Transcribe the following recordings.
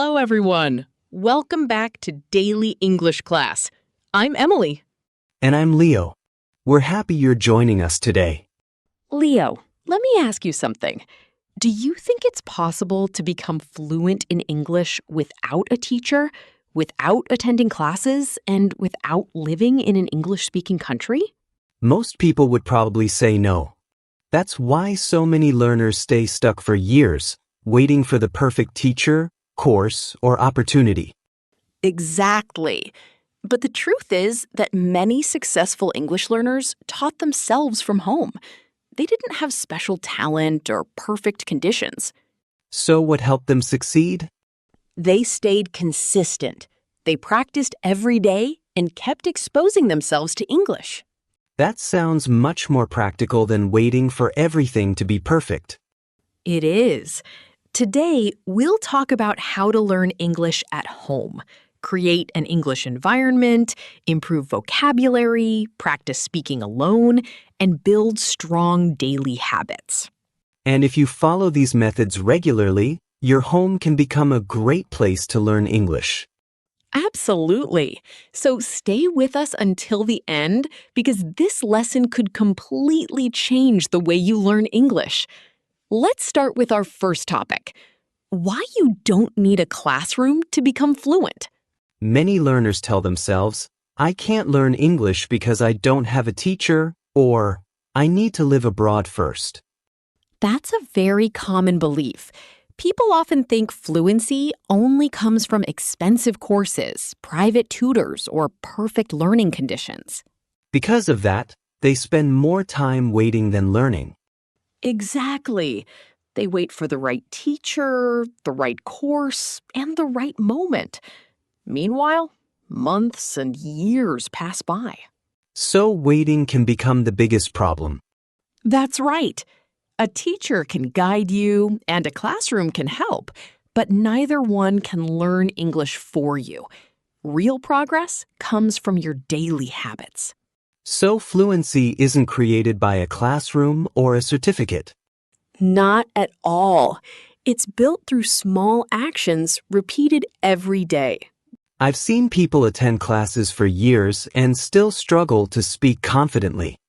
Hello, everyone. Welcome back to Daily English Class. I'm Emily. And I'm Leo. We're happy you're joining us today. Leo, let me ask you something. Do you think it's possible to become fluent in English without a teacher, without attending classes, and without living in an English-speaking country? Most people would probably say no. That's why so many learners stay stuck for years, waiting for the perfect teacher, course, or opportunity. Exactly. But the truth is that many successful English learners taught themselves from home. They didn't have special talent or perfect conditions. So what helped them succeed? They stayed consistent. They practiced every day and kept exposing themselves to English. That sounds much more practical than waiting for everything to be perfect. It is. Today, we'll talk about how to learn English at home, create an English environment, improve vocabulary, practice speaking alone, and build strong daily habits. And if you follow these methods regularly, your home can become a great place to learn English. Absolutely. So stay with us until the end because this lesson could completely change the way you learn English. Let's start with our first topic, why you don't need a classroom to become fluent. Many learners tell themselves, I can't learn English because I don't have a teacher, or I need to live abroad first. That's a very common belief. People often think fluency only comes from expensive courses, private tutors, or perfect learning conditions. Because of that, they spend more time waiting than learning. Exactly. They wait for the right teacher, the right course, and the right moment. Meanwhile, months and years pass by. So waiting can become the biggest problem. That's right. A teacher can guide you and a classroom can help, but neither one can learn English for you. Real progress comes from your daily habits. So fluency isn't created by a classroom or a certificate. Not at all. It's built through small actions repeated every day. I've seen people attend classes for years and still struggle to speak confidently.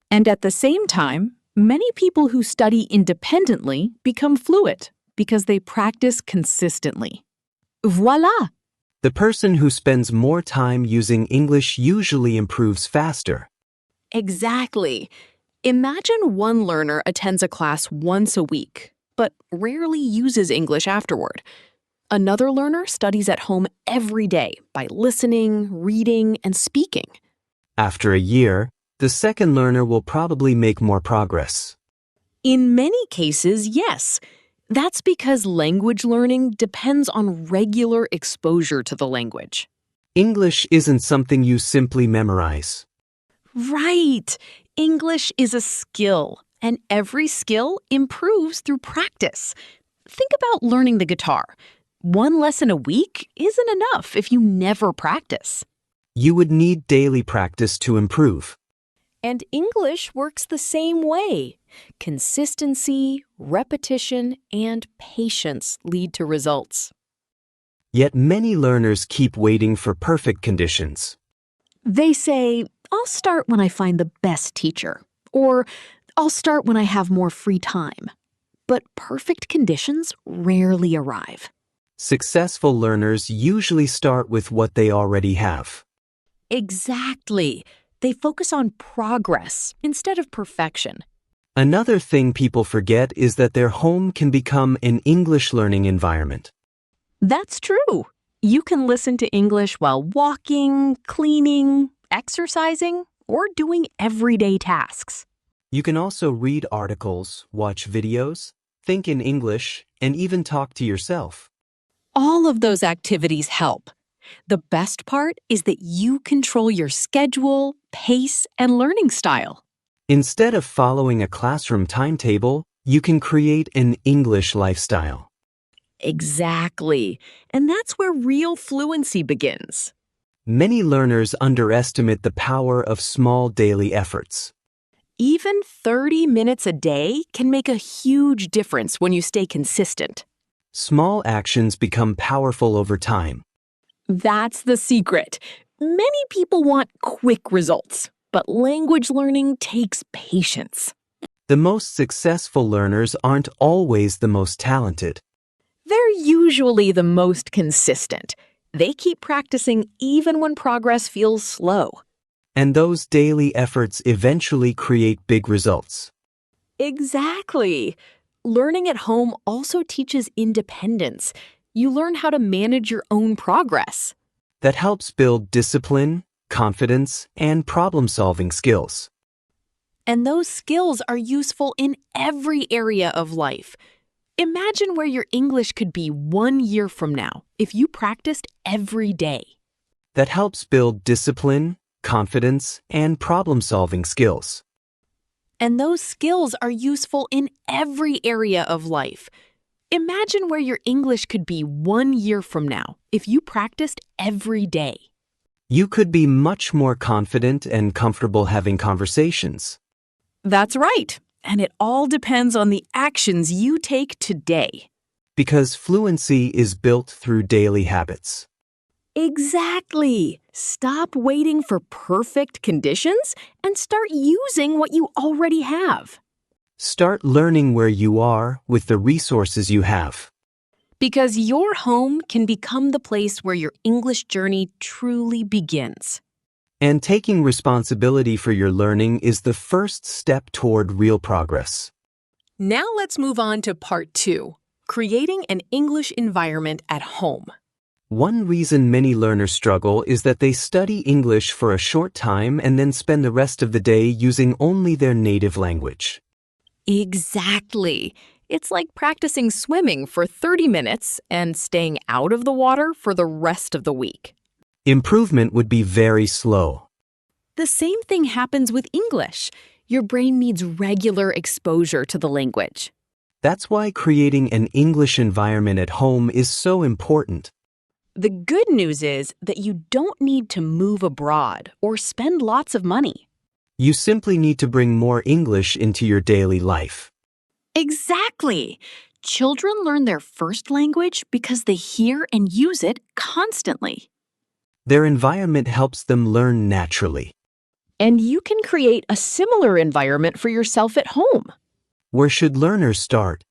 And at the same time, many people who study independently become fluent because they practice consistently. Voila! The person who spends more time using English usually improves faster. Exactly. Imagine one learner attends a class once a week, but rarely uses English afterward. Another learner studies at home every day by listening, reading, and speaking. After a year, the second learner will probably make more progress. In many cases, yes. That's because language learning depends on regular exposure to the language. English isn't something you simply memorize. Right. English is a skill, and every skill improves through practice. Think about learning the guitar. One lesson a week isn't enough if you never practice. You would need daily practice to improve. And English works the same way. Consistency, repetition, and patience lead to results. Yet many learners keep waiting for perfect conditions. They say, I'll start when I find the best teacher, or I'll start when I have more free time. But perfect conditions rarely arrive. Successful learners usually start with what they already have. Exactly. They focus on progress instead of perfection. Another thing people forget is that their home can become an English learning environment. That's true. You can listen to English while walking, cleaning, exercising, or doing everyday tasks. You can also read articles, watch videos, think in English, and even talk to yourself. All of those activities help. The best part is that you control your schedule, pace, and learning style. Instead of following a classroom timetable, you can create an English lifestyle. Exactly. And that's where real fluency begins. Many learners underestimate the power of small daily efforts. Even 30 minutes a day can make a huge difference when you stay consistent. Small actions become powerful over time. That's the secret. Many people want quick results, but language learning takes patience. The most successful learners aren't always the most talented. They're usually the most consistent. They keep practicing even when progress feels slow. And those daily efforts eventually create big results. Exactly. Learning at home also teaches independence. You learn how to manage your own progress. That helps build discipline, confidence, and problem-solving skills. And those skills are useful in every area of life. Imagine where your English could be 1 year from now if you practiced every day. That helps build discipline, confidence, and problem-solving skills. And those skills are useful in every area of life. Imagine where your English could be 1 year from now if you practiced every day. You could be much more confident and comfortable having conversations. That's right. And it all depends on the actions you take today. Because fluency is built through daily habits. Exactly. Stop waiting for perfect conditions and start using what you already have. Start learning where you are with the resources you have. Because your home can become the place where your English journey truly begins. And taking responsibility for your learning is the first step toward real progress. Now let's move on to part 2, creating an English environment at home. One reason many learners struggle is that they study English for a short time and then spend the rest of the day using only their native language. Exactly. It's like practicing swimming for 30 minutes and staying out of the water for the rest of the week. Improvement would be very slow. The same thing happens with English. Your brain needs regular exposure to the language. That's why creating an English environment at home is so important. The good news is that you don't need to move abroad or spend lots of money. You simply need to bring more English into your daily life. Exactly. Children learn their first language because they hear and use it constantly. Their environment helps them learn naturally. And you can create a similar environment for yourself at home. Where should learners start?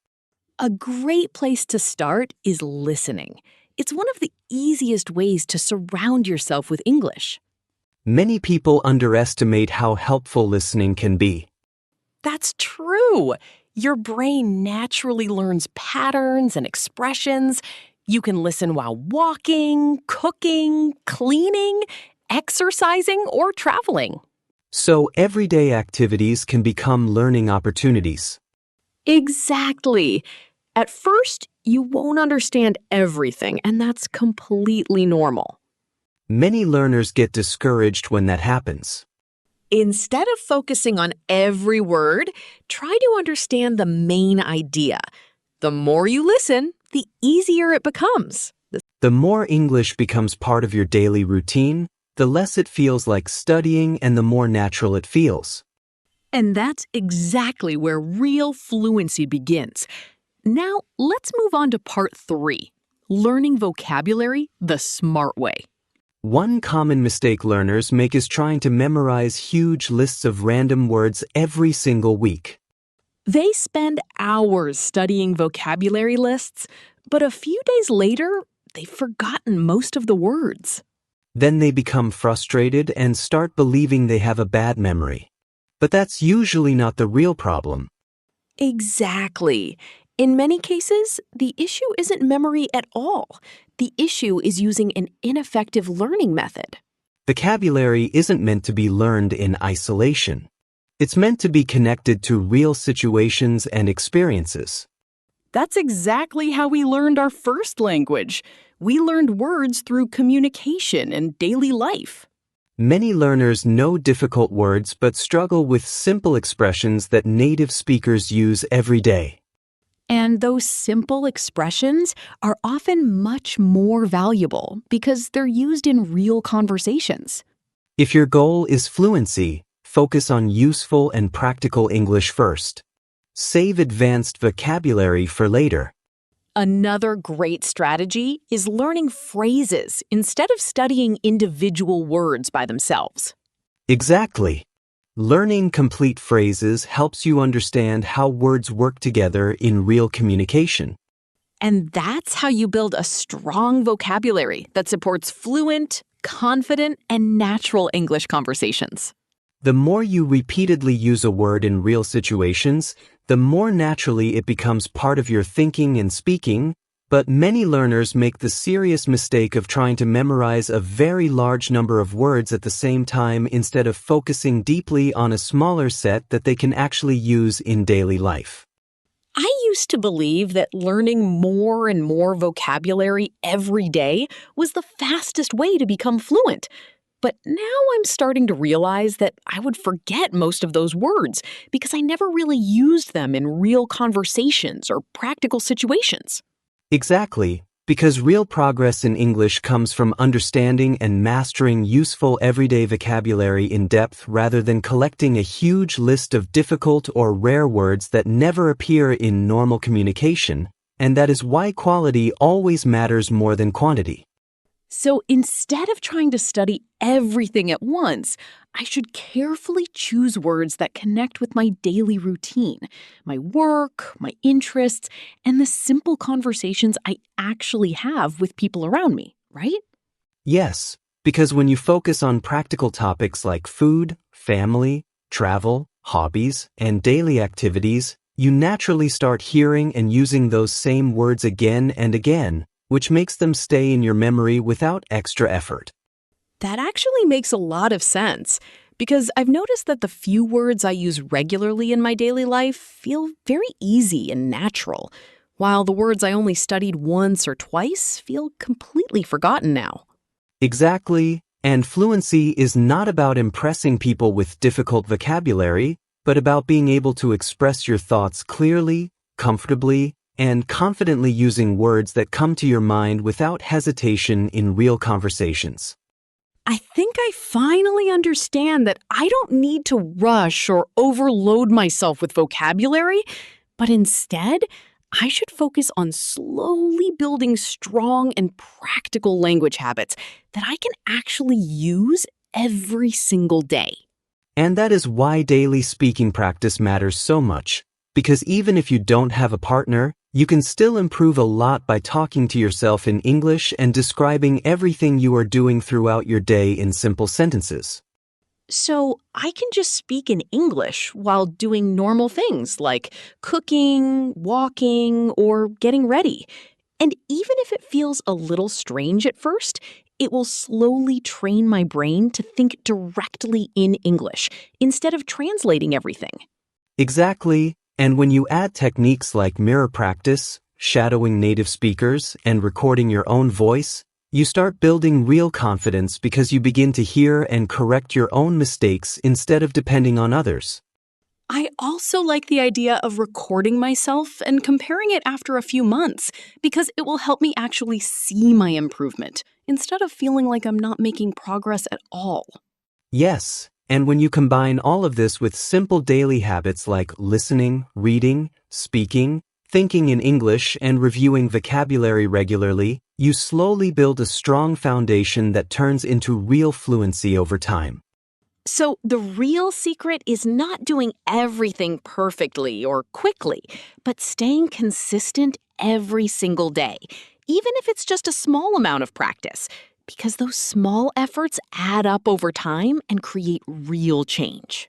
A great place to start is listening. It's one of the easiest ways to surround yourself with English. Many people underestimate how helpful listening can be. That's true. Your brain naturally learns patterns and expressions. You can listen while walking, cooking, cleaning, exercising, or traveling. So everyday activities can become learning opportunities. Exactly. At first, you won't understand everything, and that's completely normal. Many learners get discouraged when that happens. Instead of focusing on every word, try to understand the main idea. The more you listen, the easier it becomes. The more English becomes part of your daily routine, the less it feels like studying and the more natural it feels. And that's exactly where real fluency begins. Now, let's move on to part 3, learning vocabulary the smart way. One common mistake learners make is trying to memorize huge lists of random words every single week. They spend hours studying vocabulary lists, but a few days later, they've forgotten most of the words. Then they become frustrated and start believing they have a bad memory. But that's usually not the real problem. Exactly. In many cases, the issue isn't memory at all. The issue is using an ineffective learning method. Vocabulary isn't meant to be learned in isolation. It's meant to be connected to real situations and experiences. That's exactly how we learned our first language. We learned words through communication and daily life. Many learners know difficult words but struggle with simple expressions that native speakers use every day. And those simple expressions are often much more valuable because they're used in real conversations. If your goal is fluency, focus on useful and practical English first. Save advanced vocabulary for later. Another great strategy is learning phrases instead of studying individual words by themselves. Exactly. Learning complete phrases helps you understand how words work together in real communication. And that's how you build a strong vocabulary that supports fluent, confident, and natural English conversations. The more you repeatedly use a word in real situations, the more naturally it becomes part of your thinking and speaking, but many learners make the serious mistake of trying to memorize a very large number of words at the same time instead of focusing deeply on a smaller set that they can actually use in daily life. I used to believe that learning more and more vocabulary every day was the fastest way to become fluent. But now I'm starting to realize that I would forget most of those words because I never really used them in real conversations or practical situations. Exactly, because real progress in English comes from understanding and mastering useful everyday vocabulary in depth rather than collecting a huge list of difficult or rare words that never appear in normal communication, and that is why quality always matters more than quantity. So instead of trying to study everything at once, I should carefully choose words that connect with my daily routine, my work, my interests, and the simple conversations I actually have with people around me, right? Yes, because when you focus on practical topics like food, family, travel, hobbies, and daily activities, you naturally start hearing and using those same words again and again, which makes them stay in your memory without extra effort. That actually makes a lot of sense because I've noticed that the few words I use regularly in my daily life feel very easy and natural, while the words I only studied once or twice feel completely forgotten now. Exactly, and fluency is not about impressing people with difficult vocabulary, but about being able to express your thoughts clearly, comfortably, and confidently using words that come to your mind without hesitation in real conversations. I think I finally understand that I don't need to rush or overload myself with vocabulary, but instead, I should focus on slowly building strong and practical language habits that I can actually use every single day. And that is why daily speaking practice matters so much, because even if you don't have a partner, you can still improve a lot by talking to yourself in English and describing everything you are doing throughout your day in simple sentences. So I can just speak in English while doing normal things like cooking, walking, or getting ready. And even if it feels a little strange at first, it will slowly train my brain to think directly in English instead of translating everything. Exactly, and when you add techniques like mirror practice, shadowing native speakers, and recording your own voice, you start building real confidence because you begin to hear and correct your own mistakes instead of depending on others. I also like the idea of recording myself and comparing it after a few months because it will help me actually see my improvement instead of feeling like I'm not making progress at all. Yes, and when you combine all of this with simple daily habits like listening, reading, speaking, thinking in English, and reviewing vocabulary regularly, you slowly build a strong foundation that turns into real fluency over time. So, the real secret is not doing everything perfectly or quickly, but staying consistent every single day, even if it's just a small amount of practice, because those small efforts add up over time and create real change.